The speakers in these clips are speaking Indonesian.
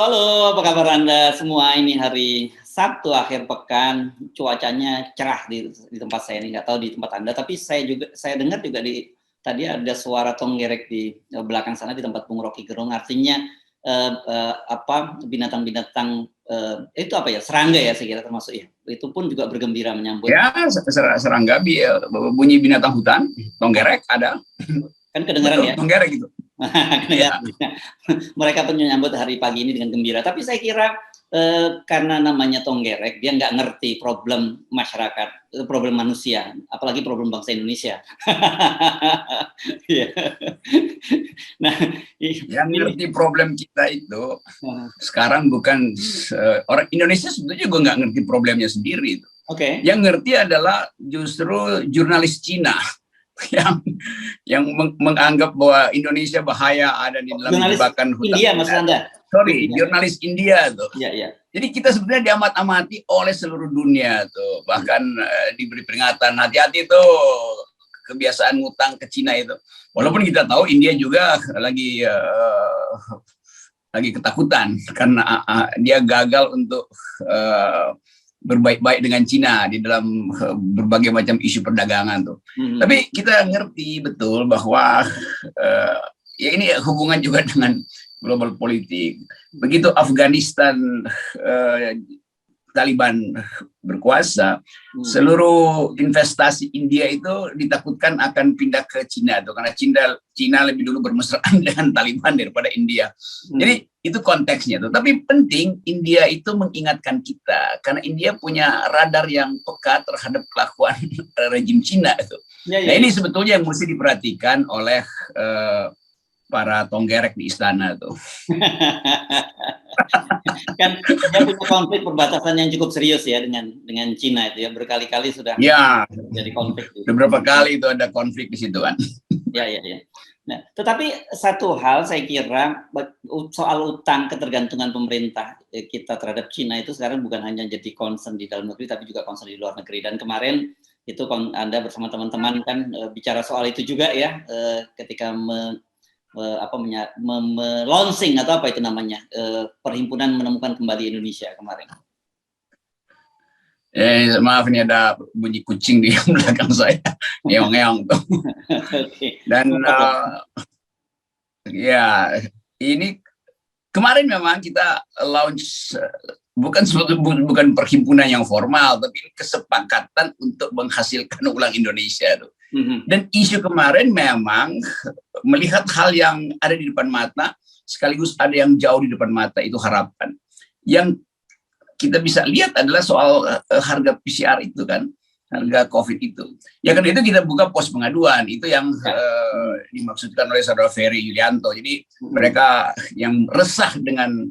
halo, apa kabar Anda semua? Ini hari Sabtu akhir pekan, cuacanya cerah di tempat saya ini, nggak tahu di tempat Anda, tapi saya dengar juga tadi ada suara tonggerek di belakang sana di tempat Bung Rocky Gerung, artinya binatang-binatang itu apa ya, serangga ya saya kira termasuk ya. Itu pun juga bergembira menyambut. Ya, serangga, bunyi binatang hutan, tonggerek ada. Kan kedengaran ya? Tonggerek gitu. Ya. Mereka pun menyambut hari pagi ini dengan gembira. Tapi saya kira karena namanya tonggerek, dia nggak ngerti problem masyarakat, problem manusia, apalagi problem bangsa Indonesia. Nah, yang ngerti problem kita itu sekarang bukan orang Indonesia, sebetulnya juga nggak ngerti problemnya sendiri. Oke. Yang ngerti adalah justru jurnalis Cina yang menganggap bahwa Indonesia bahaya ada di dalam jebakan hutan. India maksud Anda? Sorry, jurnalis India tuh. Ya. Jadi kita sebenarnya diamat-amati oleh seluruh dunia tuh. Bahkan diberi peringatan, hati-hati tuh kebiasaan ngutang ke Cina itu. Walaupun kita tahu India juga lagi ketakutan karena dia gagal untuk berbaik-baik dengan Cina di dalam berbagai macam isu perdagangan tuh. Tapi kita ngerti betul bahwa ya ini hubungan juga dengan global politik. Begitu Afghanistan Taliban berkuasa, seluruh investasi India itu ditakutkan akan pindah ke Cina tuh, karena Cina lebih dulu bermesraan dengan Taliban daripada India. Jadi itu konteksnya tuh. Tapi penting India itu mengingatkan kita, karena India punya radar yang peka terhadap kelakuan rejim Cina itu. Nah ini sebetulnya yang mesti diperhatikan oleh para tonggerek di istana tuh. Kan dia punya konflik perbatasan yang cukup serius ya dengan Cina itu ya, berkali-kali sudah jadi konflik. Beberapa kali itu ada konflik di situ kan. Ya. Nah, tetapi satu hal saya kira soal utang, ketergantungan pemerintah kita terhadap Cina itu sekarang bukan hanya jadi concern di dalam negeri tapi juga concern di luar negeri. Dan kemarin itu Anda bersama teman-teman kan bicara soal itu juga ya, ketika launching atau apa itu namanya, perhimpunan menemukan kembali Indonesia kemarin. Maaf, ini ada bunyi kucing di belakang saya, ngeong-ngeong tuh. Dan ya ini kemarin memang kita launch bukan perhimpunan yang formal, tapi kesepakatan untuk menghasilkan ulang Indonesia tuh. Dan isu kemarin memang melihat hal yang ada di depan mata, sekaligus ada yang jauh di depan mata, itu harapan. Yang kita bisa lihat adalah soal harga PCR itu kan, harga COVID itu. Ya kan itu kita buka pos pengaduan, itu yang dimaksudkan oleh Saudara Ferry Yulianto. Jadi mereka yang resah dengan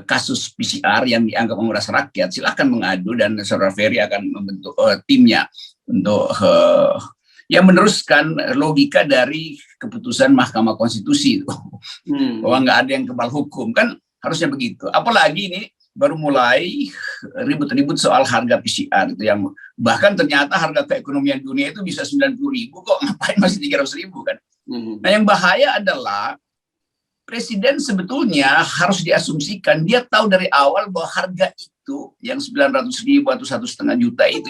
kasus PCR yang dianggap menguras rakyat, silakan mengadu dan Saudara Ferry akan membentuk timnya untuk yang meneruskan logika dari keputusan Mahkamah Konstitusi itu. Bahwa nggak ada yang kebal hukum, kan harusnya begitu. Apalagi ini baru mulai ribut-ribut soal harga PCR itu, yang bahkan ternyata harga keekonomian dunia itu bisa 90.000 kok, ngapain masih 300.000 kan. Nah yang bahaya adalah Presiden sebetulnya harus diasumsikan dia tahu dari awal bahwa harga itu yang 900.000 atau 1,5 juta itu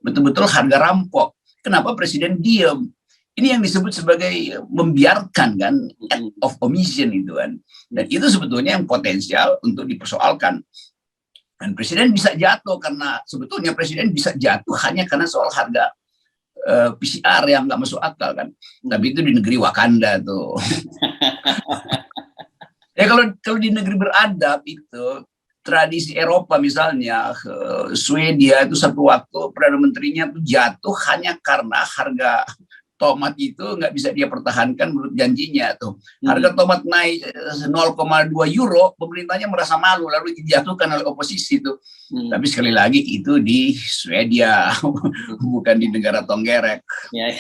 betul-betul harga rampok. Kenapa Presiden diam? Ini yang disebut sebagai membiarkan kan, act of omission itu kan. Dan itu sebetulnya yang potensial untuk dipersoalkan. Dan Presiden bisa jatuh karena sebetulnya Presiden bisa jatuh hanya karena soal harga PCR yang nggak masuk akal kan. Tapi itu di negeri Wakanda tuh. Ya kalau di negeri beradab itu, tradisi Eropa misalnya, Swedia itu satu waktu Perdana Menterinya tuh jatuh hanya karena harga tomat itu nggak bisa dia pertahankan menurut janjinya tuh. Harga tomat naik 0,2 euro, pemerintahnya merasa malu lalu dijatuhkan oleh oposisi tuh. Tapi sekali lagi itu di Swedia, bukan di negara tonggerek. Ya.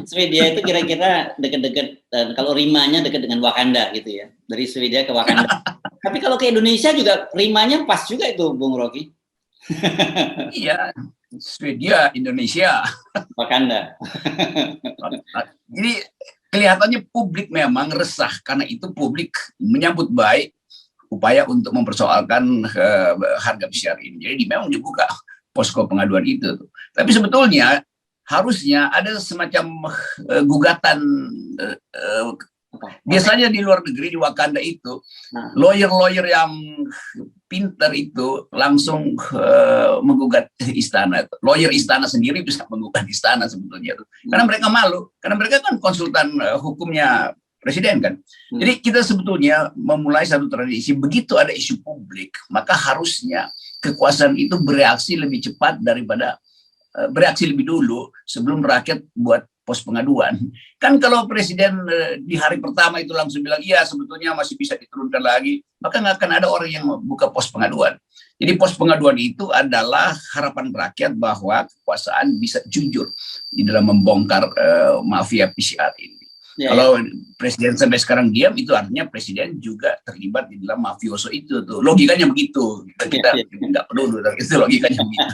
Swedia itu kira-kira dekat-dekat, kalau rimanya dekat dengan Wakanda gitu ya, dari Swedia ke Wakanda. Tapi kalau ke Indonesia juga rimanya pas juga itu, Bung Rocky. Iya. Swedia, Indonesia, Wakanda. Jadi kelihatannya publik memang resah, karena itu publik menyambut baik upaya untuk mempersoalkan harga PCR ini. Jadi memang dibuka posko pengaduan itu. Tapi sebetulnya harusnya ada semacam gugatan. Biasanya di luar negeri, di Wakanda itu, lawyer-lawyer yang pintar itu langsung menggugat istana. Lawyer istana sendiri bisa menggugat istana sebetulnya. Karena mereka malu, karena mereka kan konsultan hukumnya presiden kan. Jadi kita sebetulnya memulai satu tradisi, begitu ada isu publik, maka harusnya kekuasaan itu bereaksi lebih cepat daripada bereaksi lebih dulu sebelum rakyat buat pos pengaduan. Kan kalau presiden di hari pertama itu langsung bilang, iya sebetulnya masih bisa diturunkan lagi, maka nggak akan ada orang yang buka pos pengaduan. Jadi pos pengaduan itu adalah harapan rakyat bahwa kekuasaan bisa jujur di dalam membongkar mafia PCR ini. Ya, kalau presiden sampai sekarang diam, itu artinya presiden juga terlibat di dalam mafioso itu tuh. Logikanya begitu. Kita nggak perlu, itu logikanya begitu.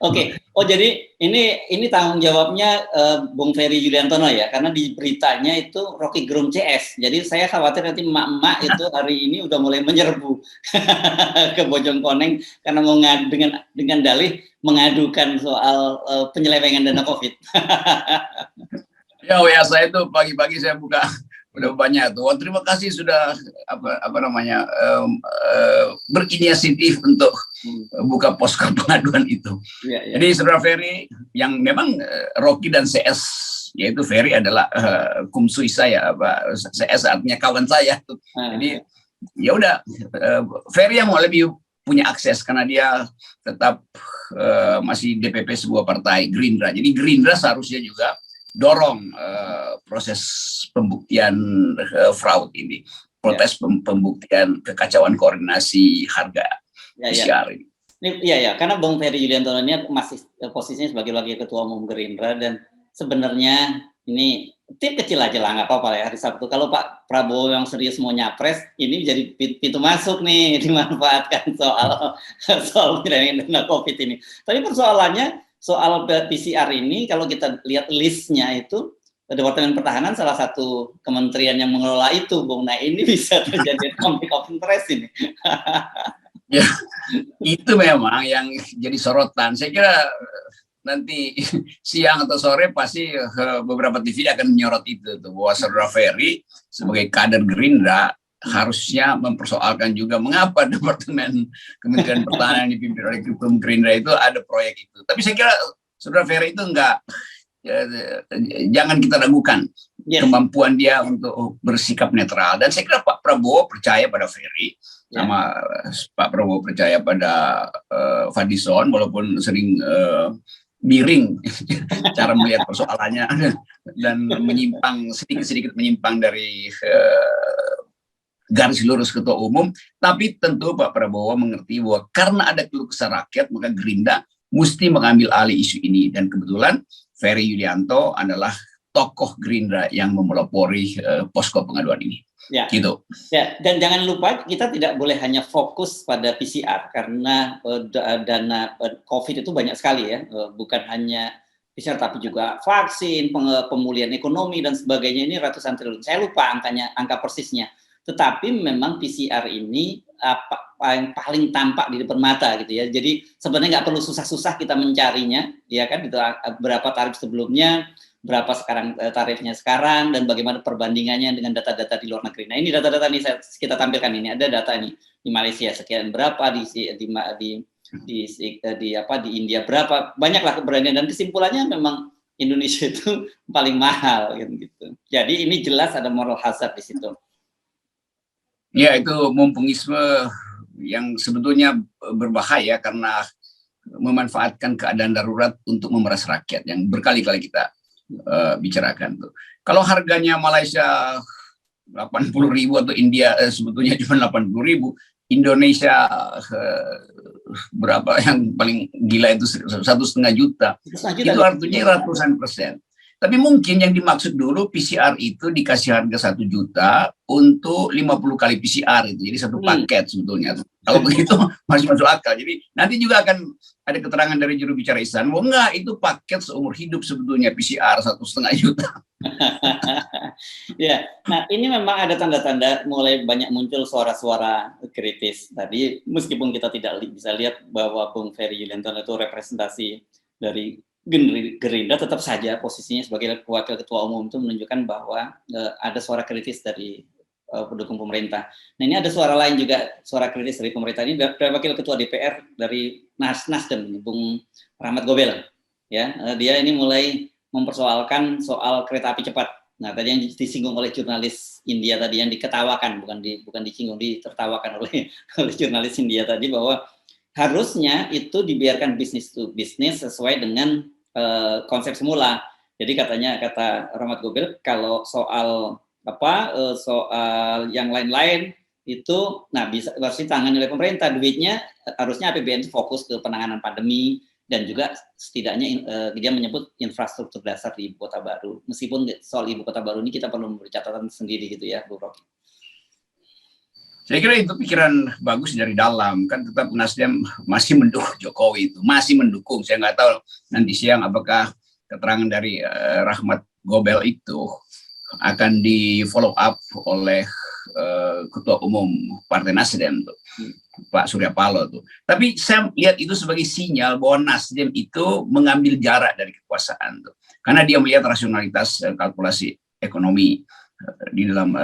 Oke. Oh jadi ini tanggung jawabnya Bung Ferry Yuliantono ya, karena di beritanya itu Rocky Gerung CS. Jadi saya khawatir nanti emak-emak itu hari ini udah mulai menyerbu ke Bojongkoneng karena mau dengan dalih mengadukan soal penyelewengan dana COVID. Ya, saya itu pagi-pagi saya buka udah banyak tuh. Terima kasih sudah berinisiatif untuk buka posko pengaduan itu. Jadi Saudara Ferry yang memang Rocky dan CS, yaitu Ferry adalah kumsui saya, CS artinya kawan saya tuh. Jadi ya udah, Ferry yang mau lebih punya akses karena dia tetap masih DPP sebuah partai Gerindra. Jadi Gerindra seharusnya juga dorong proses pembuktian fraud ini, proses pembuktian kekacauan koordinasi harga PCR ini. Iya, karena Bung Ferry Yuliantono ini masih posisinya sebagai wakil ketua umum Gerindra, dan sebenarnya ini tip kecil aja lah, nggak apa-apa ya hari Sabtu. Kalau Pak Prabowo yang serius mau nyapres, ini jadi pintu masuk nih, dimanfaatkan soal penyelewengan dana COVID ini. Tapi persoalannya soal PCR ini, kalau kita lihat listnya itu, Departemen Pertahanan salah satu kementerian yang mengelola itu, Bung. Nah ini bisa terjadi konflik of interest ini. Ya, itu memang yang jadi sorotan. Saya kira nanti siang atau sore pasti beberapa TV akan menyorot itu, bahwa Saudara Ferry sebagai kader Gerindra harusnya mempersoalkan juga mengapa Kementerian Pertahanan yang dipimpin oleh Ketum Gerindra itu ada proyek itu. Tapi saya kira Saudara Ferry itu jangan kita ragukan kemampuan dia untuk bersikap netral. Dan saya kira Pak Prabowo percaya pada Ferry, sama Pak Prabowo percaya pada Fadlizon, walaupun sering miring cara melihat persoalannya dan menyimpang sedikit menyimpang dari garis lurus ketua umum. Tapi tentu Pak Prabowo mengerti bahwa karena ada keluh kesah rakyat, maka Gerindra mesti mengambil alih isu ini. Dan kebetulan Ferry Yulianto adalah tokoh Gerindra yang memelopori posko pengaduan ini. Ya. Gitu. Ya, dan jangan lupa kita tidak boleh hanya fokus pada PCR, karena dana COVID itu banyak sekali ya, bukan hanya PCR tapi juga vaksin, pemulihan ekonomi dan sebagainya, ini ratusan triliun. Saya lupa angka persisnya. Tetapi memang PCR ini yang paling tampak di depan mata gitu ya. Jadi sebenarnya nggak perlu susah-susah kita mencarinya, ya kan? Itu berapa tarif sebelumnya, berapa sekarang tarifnya sekarang, dan bagaimana perbandingannya dengan data-data di luar negeri. Nah ini data-data ini kita tampilkan, ini ada data ini di Malaysia sekian berapa, di India berapa, banyaklah keberanian, dan kesimpulannya memang Indonesia itu paling mahal gitu. Jadi ini jelas ada moral hazard di situ. Ya, itu mumpungisme yang sebetulnya berbahaya karena memanfaatkan keadaan darurat untuk memeras rakyat, yang berkali-kali kita bicarakan tuh. Kalau harganya Malaysia 80.000 atau India sebetulnya cuma 80.000, Indonesia berapa yang paling gila itu 1,5 juta. Itu artinya ratusan persen. Tapi mungkin yang dimaksud dulu PCR itu dikasih harga 1 juta untuk 50 kali PCR itu. Jadi satu paket sebetulnya. Kalau begitu masih masuk akal. Jadi nanti juga akan ada keterangan dari juru bicara Istana. Oh enggak, itu paket seumur hidup sebetulnya PCR 1,5 juta. Ya, nah ini memang ada tanda-tanda mulai banyak muncul suara-suara kritis. Tadi meskipun kita tidak bisa lihat bahwa Bung Ferry Yuliantono itu representasi dari Gerindra, tetap saja posisinya sebagai wakil ketua umum itu menunjukkan bahwa ada suara kritis dari pendukung pemerintah. Nah ini ada suara lain juga, suara kritis dari pemerintah ini dari wakil ketua DPR dari Nasdem, Bung Rahmat Gobel. Ya, dia ini mulai mempersoalkan soal kereta api cepat. Nah tadi yang disinggung oleh jurnalis India tadi, yang diketawakan, bukan disinggung, ditertawakan oleh jurnalis India tadi, bahwa harusnya itu dibiarkan bisnis to bisnis sesuai dengan konsep semula. Jadi kata Rahmat Gobel, kalau soal soal yang lain-lain itu harus ditangani oleh pemerintah, duitnya harusnya APBN fokus ke penanganan pandemi, dan juga setidaknya dia menyebut infrastruktur dasar di ibu kota baru. Meskipun soal ibu kota baru ini kita perlu memberi catatan sendiri gitu ya, Bu Rocky. Saya kira itu pikiran bagus dari dalam, kan tetap Nasdem masih mendukung Jokowi, itu masih mendukung. Saya nggak tahu nanti siang apakah keterangan dari Rahmat Gobel itu akan di follow up oleh Ketua Umum Partai Nasdem tuh, Pak Surya Paloh tuh. Tapi saya lihat itu sebagai sinyal bahwa Nasdem itu mengambil jarak dari kekuasaan tuh, karena dia melihat rasionalitas kalkulasi ekonomi di dalam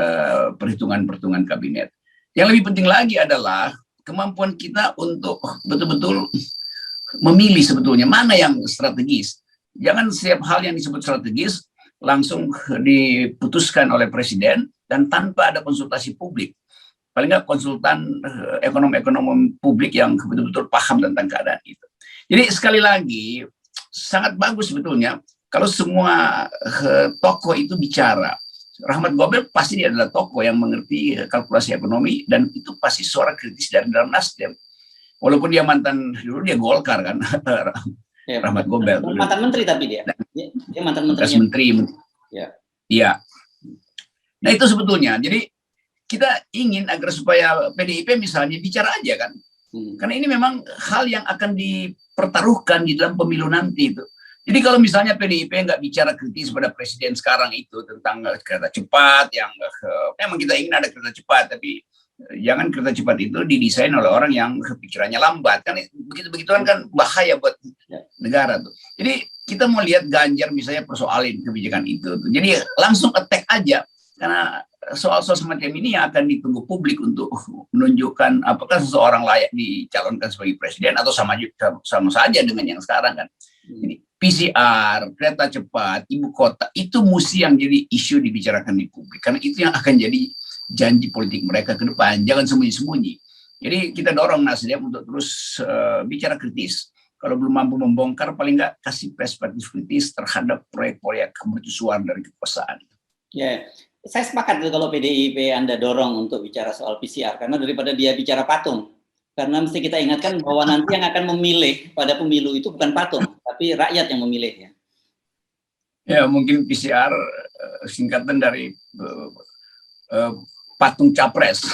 perhitungan kabinet. Yang lebih penting lagi adalah kemampuan kita untuk betul-betul memilih sebetulnya mana yang strategis. Jangan setiap hal yang disebut strategis langsung diputuskan oleh presiden dan tanpa ada konsultasi publik. Paling nggak konsultan ekonom-ekonom publik yang betul-betul paham tentang keadaan itu. Jadi sekali lagi sangat bagus sebetulnya kalau semua tokoh itu bicara. Rahmat Gobel pasti dia adalah tokoh yang mengerti kalkulasi ekonomi, dan itu pasti suara kritis dari dalam Nasdem. Walaupun dia mantan, dulu dia Golkar kan, ya, Rahmat Gobel. Mantan menteri tapi dia mantan menteri. Ya. Iya. Nah itu sebetulnya. Jadi kita ingin agar supaya PDIP misalnya bicara aja kan. Karena ini memang hal yang akan dipertaruhkan di dalam pemilu nanti itu. Jadi kalau misalnya PDIP nggak bicara kritis pada presiden sekarang itu tentang kereta cepat, yang memang kita ingin ada kereta cepat, tapi jangan kereta cepat itu didesain oleh orang yang pikirannya lambat, kan begitu-begituan kan bahaya buat negara tuh. Jadi kita mau lihat Ganjar misalnya persoalin kebijakan itu tuh. Jadi langsung attack aja, karena soal-soal semacam ini yang akan ditunggu publik untuk menunjukkan apakah seseorang layak dicalonkan sebagai presiden atau sama saja dengan yang sekarang kan. Jadi PCR, kereta cepat, ibu kota, itu mesti yang jadi isu dibicarakan di publik. Karena itu yang akan jadi janji politik mereka ke depan. Jangan sembunyi-sembunyi. Jadi kita dorong Nasdem untuk terus bicara kritis. Kalau belum mampu membongkar, paling nggak kasih perspektif kritis terhadap proyek-proyek mercusuar dari kekuasaan. Ya, saya sepakat kalau PDIP Anda dorong untuk bicara soal PCR. Karena daripada dia bicara patung. Karena mesti kita ingatkan bahwa nanti yang akan memilih pada pemilu itu bukan patung, tapi rakyat yang memilih ya. Ya mungkin PCR singkatan dari patung capres.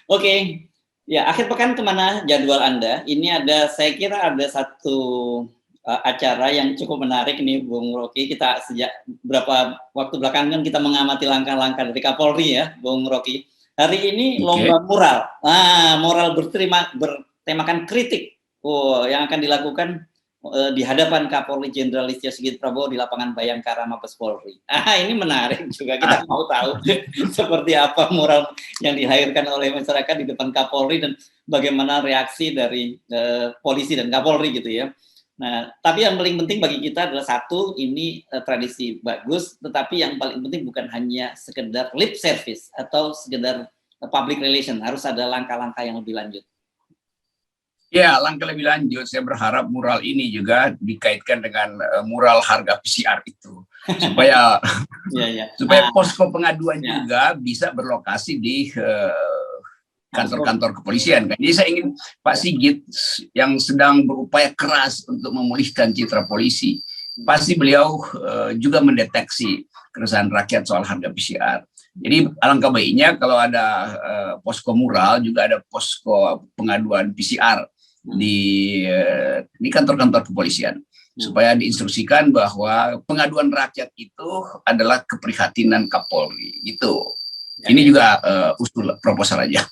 Oke, ya akhir pekan kemana jadwal Anda? Ini ada, saya kira ada satu acara yang cukup menarik nih Bung Rocky. Kita sejak beberapa waktu belakangan kita mengamati langkah-langkah dari Kapolri ya Bung Rocky. Hari ini lomba mural, moral bertemakan kritik, yang akan dilakukan di hadapan Kapolri Jenderal Listio Sigit Prabowo di lapangan Bayangkara Mabes Polri. Ini menarik juga, kita mau tahu seperti apa moral yang dilahirkan oleh masyarakat di depan Kapolri dan bagaimana reaksi dari polisi dan Kapolri gitu ya. Nah, tapi yang paling penting bagi kita adalah satu, ini tradisi bagus, tetapi yang paling penting bukan hanya sekedar lip service atau sekedar public relation, harus ada langkah-langkah yang lebih lanjut. Ya, langkah lebih lanjut, saya berharap mural ini juga dikaitkan dengan mural harga PCR itu, supaya supaya posko pengaduan juga bisa berlokasi di kantor-kantor kepolisian kan. Jadi saya ingin Pak Sigit yang sedang berupaya keras untuk memulihkan citra polisi, pasti beliau juga mendeteksi keresahan rakyat soal harga PCR. Jadi alangkah baiknya kalau ada posko mural, juga ada posko pengaduan PCR di kantor-kantor kepolisian, supaya diinstruksikan bahwa pengaduan rakyat itu adalah keprihatinan Kapolri gitu. Ini juga usul proposal aja.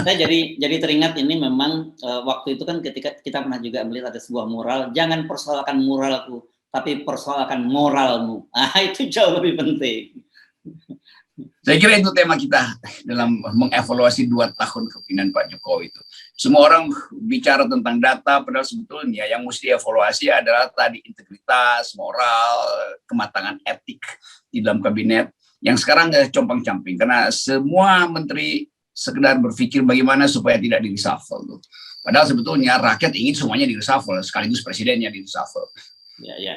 Saya jadi teringat ini memang waktu itu kan ketika kita pernah juga melihat ada sebuah mural, jangan persoalkan muralku, tapi persoalkan moralmu. Itu jauh lebih penting. Saya kira itu tema kita dalam mengevaluasi 2 tahun kepemimpinan Pak Jokowi itu. Semua orang bicara tentang data, padahal sebetulnya yang mesti evaluasi adalah tadi integritas, moral, kematangan etik di dalam kabinet. Yang sekarang compang-camping, karena semua menteri sekedar berpikir bagaimana supaya tidak di-reshuffle. Padahal sebetulnya rakyat ingin semuanya di-reshuffle, sekaligus presidennya di-reshuffle. Ya.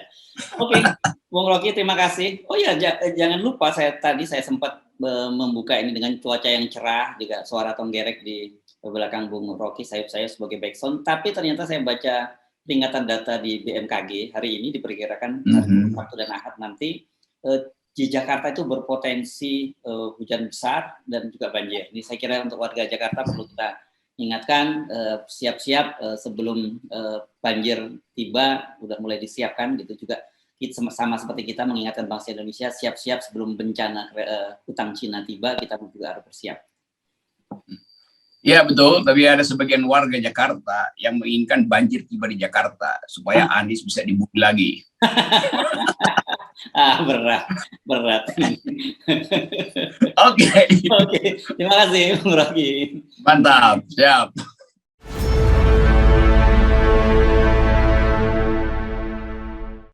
Oke, Bung Rocky, terima kasih. Oh ya, jangan lupa saya sempat membuka ini dengan cuaca yang cerah, juga suara tonggerek di belakang Bung Rocky, saya sebagai backsound. Tapi ternyata saya baca peringatan data di BMKG hari ini diperkirakan Sabtu dan Ahad nanti di Jakarta itu berpotensi hujan besar dan juga banjir. Ini saya kira untuk warga Jakarta perlu kita ingatkan, siap-siap sebelum banjir tiba, udah mulai disiapkan gitu juga. Kita sama seperti kita mengingatkan bangsa Indonesia, siap-siap sebelum bencana hutang Cina tiba, kita juga harus bersiap. Ya betul, tapi ada sebagian warga Jakarta yang menginginkan banjir tiba di Jakarta supaya Anies bisa dibully lagi. Berat. Oke. Terima kasih Bung Rocky. Mantap, siap.